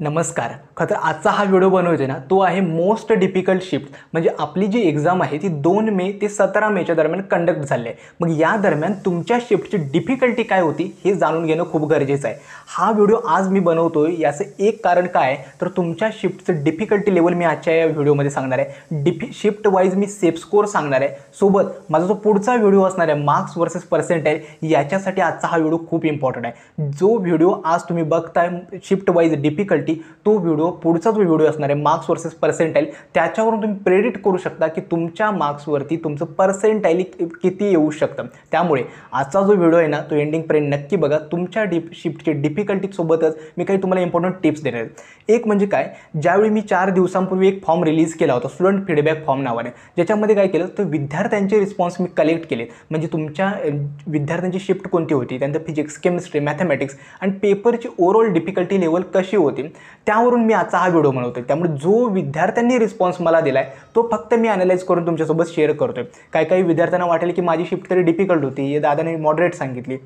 नमस्कार. खरं आजचा हा व्हिडिओ बनवतोय ना तो आहे मोस्ट डिफिकल्ट शिफ्ट. म्हणजे आपली जी एक्झाम आहे ती 2 मे ते 17 मेच्या दरम्यान कंडक्ट झाली आहे. मग या दरम्यान तुमच्या शिफ्टची डिफिकल्टी काय होती हे जाणून घेणं खूप गरजेचं आहे. हा व्हिडिओ आज मी बनवतोय याचं एक कारण काय आहे तर तुमच्या शिफ्टचं डिफिकल्टी लेवल मी आजच्या या व्हिडिओमध्ये सांगणार आहे. शिफ्ट वाईज मी सेफ स्कोर सांगणार आहे. सोबत माझा जो पुढचा व्हिडिओ असणार आहे मार्क्स वर्सेस पर्सेंटाइल याच्यासाठी आजचा हा व्हिडिओ खूप इम्पॉर्टंट आहे. जो व्हिडिओ आज तुम्ही बघताय शिफ्ट वाईज डिफिकल्टी तो व्हिडिओ पुढचा जो व्हिडिओ असणार आहे मार्क्स वर्सेस पर्सेंटाइल त्याच्यावरून तुम्ही प्रेडिक्ट करू शकता की तुमच्या मार्क्सवरती तुमचं पर्सेंटाइल किती येऊ शकतं. त्यामुळे आजचा जो व्हिडिओ आहे ना तो एंडिंग पर्यंत नक्की बघा. तुमच्या शिफ्टची डिफिकल्टी सोबतच मी काही तुम्हाला इम्पॉर्टंट टिप्स देणार आहेत. एक म्हणजे काय, ज्यावेळी मी 4 दिवसांपूर्वी एक फॉर्म रिलीज केला होता स्टुडंट फीडबॅक फॉर्म नावाने, ज्याच्यामध्ये काय केलं तर विद्यार्थ्यांचे रिस्पॉन्स मी कलेक्ट केले. म्हणजे तुमच्या विद्यार्थ्यांची शिफ्ट कोणती होती, त्यानंतर फिजिक्स, केमिस्ट्री, मॅथमॅटिक्स आणि पेपरची ओव्हरऑल डिफिकल्टी लेवल कशी होती त्यावरून मी आजचा हा व्हिडिओ बनवतोय. त्यामुळे जो विद्यार्थ्यांनी रिस्पॉन्स मला दिलाय तो फक्त मी अनालाइज करून तुमच्यासोबत शेअर करतोय. काही विद्यार्थ्यांना वाटेल की माझी शिफ्ट तरी डिफिकल्ट होती, दादाने मॉडरेट सांगितली.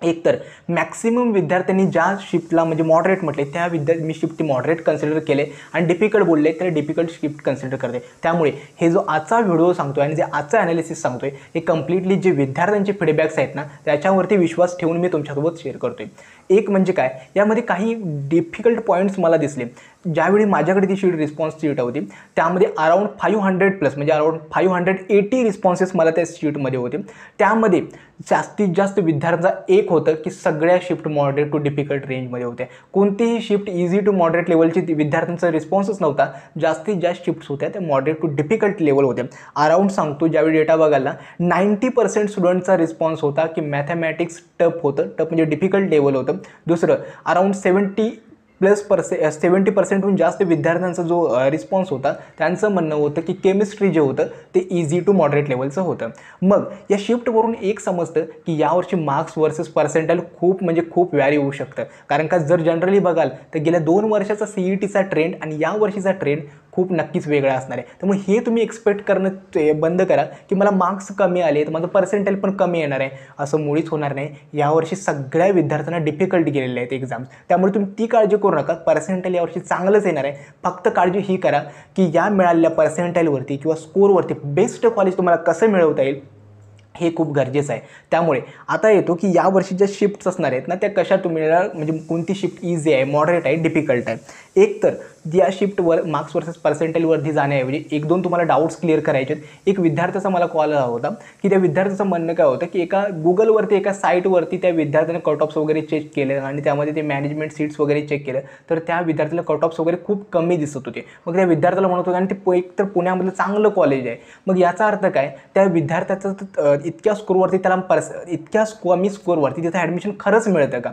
एक तर मॅक्सिमम विद्यार्थ्यांनी ज्या शिफ्टला म्हणजे मॉडरेट म्हटले त्या मी शिफ्ट मॉडरेट कन्सिडर केले आणि डिफिकल्ट बोलले तर डिफिकल्ट शिफ्ट कन्सिडर करते. त्यामुळे हे जो आजचा व्हिडिओ सांगतोय आणि जे आजचं ॲनालिसिस सांगतोय हे कम्प्लिटली जे विद्यार्थ्यांचे फीडबॅक्स आहेत ना त्याच्यावरती विश्वास ठेवून मी तुमच्यासोबत शेअर करतोय. एक म्हणजे काय, यामध्ये काही डिफिकल्ट पॉईंट्स मला दिसले. ज्यावेळी माझ्याकडे ती रिस्पॉन्स शीट होती त्यामध्ये अराउंड 500+ म्हणजे अराउंड 580 रिस्पॉन्सेस मला त्या शीटमध्ये होते. त्यामध्ये जास्तीत जास्त विद्यार्थ्यांचा एक होतं की सगळ्या शिफ्ट मॉडरेट टू डिफिकल्ट रेंजमध्ये होत्या. कोणतीही शिफ्ट इझी टू मॉडरेट लेवलची विद्यार्थ्यांचा रिस्पॉन्सच नव्हता. जास्तीत जास्त शिफ्ट्स होत्या त्या मॉडरेट टू डिफिकल्ट लेवल होत्या. अराउंड सांगतो ज्यावेळी डेटा बघायला 90% स्टुडंटचा रिस्पॉन्स होता की मॅथमॅटिक्स टफ होतं. टफ म्हणजे डिफिकल्ट लेवल होतं. दुसरं अराउंड 70% जास्त विद्यार्थ्यांचा जो रिस्पॉन्स होता त्यांचं म्हणणं होतं की केमिस्ट्री जे होतं ते इझी टू मॉडरेट लेवलचं होतं. मग या शिफ्टवरून एक समजतं की यावर्षी मार्क्स वर्सेस पर्सेंटाइल खूप व्हॅरी होऊ शकतं. कारण का जर जनरली बघाल तर गेल्या 2 वर्षाचा CETचा ट्रेंड आणि या वर्षीचा ट्रेंड खूप नक्कीच वेगळा असणार आहे. त्यामुळे हे तुम्ही एक्सपेक्ट करणं बंद करा की मला मार्क्स कमी आले तर माझं पर्सेंटाइल पण कमी येणार आहे. असं मुळीच होणार नाही. यावर्षी सगळ्या विद्यार्थ्यांना डिफिकल्ट गेलेले आहेत एक्झाम्स. त्यामुळे तुम्ही ती काळजी करू नका. पर्सेंटाइल यावर्षी चांगलंच येणार आहे. फक्त काळजी ही करा की या मिळालेल्या पर्सेंटाइलवरती किंवा स्कोरवरती बेस्ट कॉलेज तुम्हाला कसं मिळवता येईल हे खूप गरजेचं आहे. त्यामुळे आता येतो की यावर्षी ज्या शिफ्ट्स असणार आहेत ना त्या कशा तुम्हाला म्हणजे कोणती शिफ्ट इझी आहे, मॉडरेट आहे, डिफिकल्ट आहे. एक तर या शिफ्टवर मार्क्स वर्सेस पर्सेंटाइलवरती जाण्याऐवजी 1-2 तुम्हाला डाऊट्स क्लिअर करायचे आहेत. एक विद्यार्थ्याचा मला कॉल आला होता की त्या विद्यार्थ्याचं म्हणणं काय होतं की गुगलवरती एका साईटवरती त्या विद्यार्थ्याने कट ऑफ्स वगैरे चेक केले आणि त्यामध्ये ते मॅनेजमेंट सीट्स वगैरे चेक केलं तर त्या विद्यार्थ्याला कट ऑफ्स वगैरे खूप कमी दिसत होते. मग त्या विद्यार्थ्याला म्हणत होते आणि ते एक तर पुण्यामधलं चांगलं कॉलेज आहे. मग याचा अर्थ काय, त्या विद्यार्थ्याचं इतक्या स्कोरवरती इतक्या कमी स्कोरवरती तिथं ॲडमिशन खरंच मिळतं का?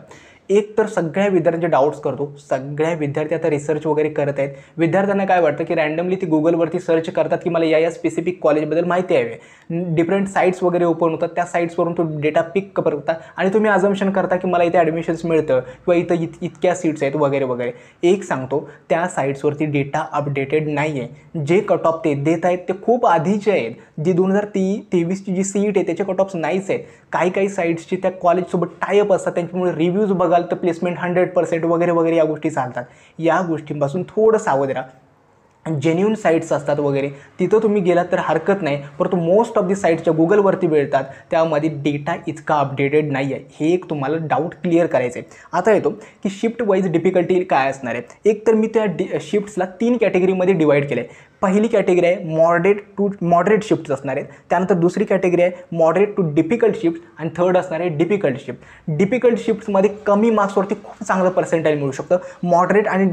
एक तर सगळ्या विद्यार्थ्यांचे डाऊट्स करतो. सगळ्या विद्यार्थी आता रिसर्च वगैरे करत आहेत. विद्यार्थ्यांना काय वाटतं की रँडमली ती गुगलवरती सर्च करतात की मला या स्पेसिफिक कॉलेजबद्दल माहिती हवी. डिफरंट साईट्स वगैरे ओपन होतात. त्या साईट्सवरून तो डेटा पिक करता आणि तुम्ही अझम्पशन करता की मला इथे ॲडमिशन्स मिळतं किंवा इथं इतक्या सीट्स आहेत वगैरे वगैरे. एक सांगतो त्या साईट्सवरती डेटा अपडेटेड नाही आहे. जे कट ऑफ ते देत आहेत ते खूप आधीचे आहेत. जी 2023ची जी CET आहे त्याचे कट ऑफ्स नाहीच आहेत. काही साईट्सची त्या कॉलेजसोबत टायअप असतात त्यांच्यामुळे रिव्ह्यूज बघाल तर प्लेसमेंट 100% वगैरे वगैरे या गोष्टी चालतात. या गोष्टींपासून थोडं सावध राहा. जेन्युइन साईट्स असतात वगैरे तिथं तुम्ही गेलात तर हरकत नाही, परंतु मोस्ट ऑफ दी साईट्सच्या गुगलवरती मिळतात त्यामध्ये डेटा इतका अपडेटेड नाही आहे. हे एक तुम्हाला डाऊट क्लिअर करायचं आहे. आता येतो की शिफ्ट वाईज डिफिकल्टी काय असणार आहे. एक तर मी त्या शिफ्ट्सला 3 कॅटेगरीमध्ये डिवाईड केलं आहे. पहिली कॅटेगरी आहे मॉडरेट शिफ्ट्स असणार आहेत. त्यानंतर दुसरी कॅटेगरी आहे मॉडरेट टू डिफिकल्ट शिफ्ट आणि थर्ड असणार आहे डिफिकल्ट शिफ्ट. डिफिकल्ट शिफ्ट्समध्ये कमी मार्क्सवरती खूप चांगलं पर्सेंटाइल मिळू शकतं. मॉडरेट आणि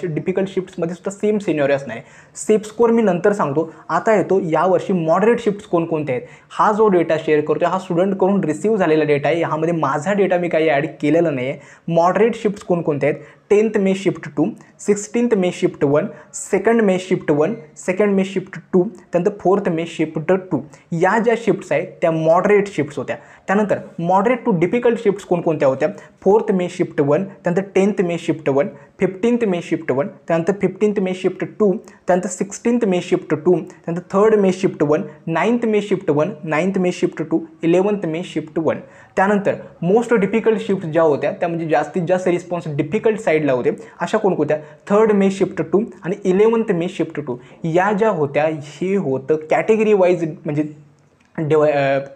डिफिकल्ट शिफ्ट्समध्ये सुद्धा सेम सिनेरियो असणार आहे. सेफ स्कोर मी नंतर सांगतो. आता येतो यावर्षी मॉडरेट शिफ्ट्स कोणकोणते आहेत. हा जो डेटा शेअर करतो हा स्टुडंटकडून रिसीव्ह झालेला डेटा आहे. यामध्ये माझा डेटा मी काही ॲड केलेला नाही आहे. मॉडरेट शिफ्ट्स कोणकोणते आहेत. 10th मे शिफ्ट 2, 16th मे शिफ्ट 1, 2nd मे शिफ्ट 1, 2nd मे शिफ्ट 2, त्यानंतर 4th मे शिफ्ट 2. या ज्या शिफ्ट्स आहेत त्या मॉडरेट शिफ्ट्स होत्या. त्यानंतर मॉडरेट टू डिफिकल्ट शिफ्ट्स कोणकोणत्या होत्या? 4th मे शिफ्ट 1, त्यानंतर 10th मे शिफ्ट 1, 15th मे शिफ्ट 1, त्यानंतर 15th मे शिफ्ट 2, त्यानंतर 16th मे शिफ्ट 2, त्यानंतर 3rd मे शिफ्ट 1, 9th मे शिफ्ट 1, 9th मे शिफ्ट 2, 11th मे शिफ्ट 1. त्यानंतर मोस्ट डिफिकल्ट शिफ्ट ज्या होत्या त्या म्हणजे जास्तीत जास्त रिस्पॉन्स डिफिकल्ट साईडला होते अशा कोणकोणत्या? 3rd मे शिफ्ट 2 आणि 11th मे शिफ्ट 2. या ज्या होत्या हे होतं कॅटेगरी वाईज, म्हणजे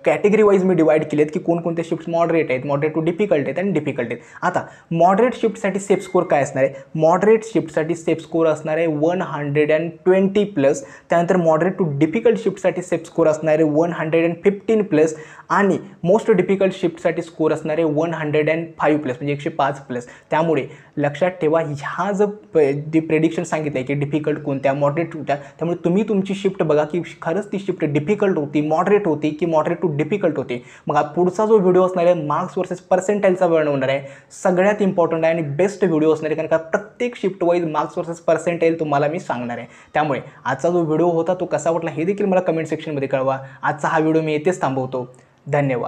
कॅटेगरी वाईज मी डिवाइड केलेत की कोणकोणत्या शिफ्ट मॉडरेट आहेत, मॉडरेट टू डिफिकल्ट आहेत आणि डिफिकल्ट आहेत. आता मॉडरेट शिफ्टसाठी सेफ स्कोर काय असणार आहे? मॉडरेट शिफ्टसाठी सेफ स्कोर असणार आहे 120+, त्यानंतर मॉडरेट टू डिफिकल्ट शिफ्टसाठी सेफ स्कोर असणार आहे 115+, आणि मोस्ट डिफिकल्ट शिफ्टसाठी स्कोर असणार आहे 105+, म्हणजे 105+. त्यामुळे लक्षात ठेवा, ह्या जे प्रेडिक्शन सांगितलं आहे की डिफिकल्ट कोणत्या, मॉडरेट होत्या, त्यामुळे तुम्ही तुमची शिफ्ट बघा की खरंच ती शिफ्ट डिफिकल्ट होती, मॉडरेट होती की मॉडरेट टू डिफिकल्ट होती. मग हा पुढचा जो व्हिडिओ असणार आहे मार्क्स वर्सेस पर्सेंटाईलचा बनवणार आहे, सगळ्यात इम्पॉर्टंट आहे आणि बेस्ट व्हिडिओ असणार आहे, कारण का प्रत्येक shift wise marks versus percentile तुम्हाला मी सांगणार आहे. त्यामुळे आजचा जो व्हिडिओ होता तो कसा वाटला हे देखील मला कमेंट सेक्शनमध्ये कळवा. आजचा हा व्हिडिओ मी येथेच थांबवतो. धन्यवाद.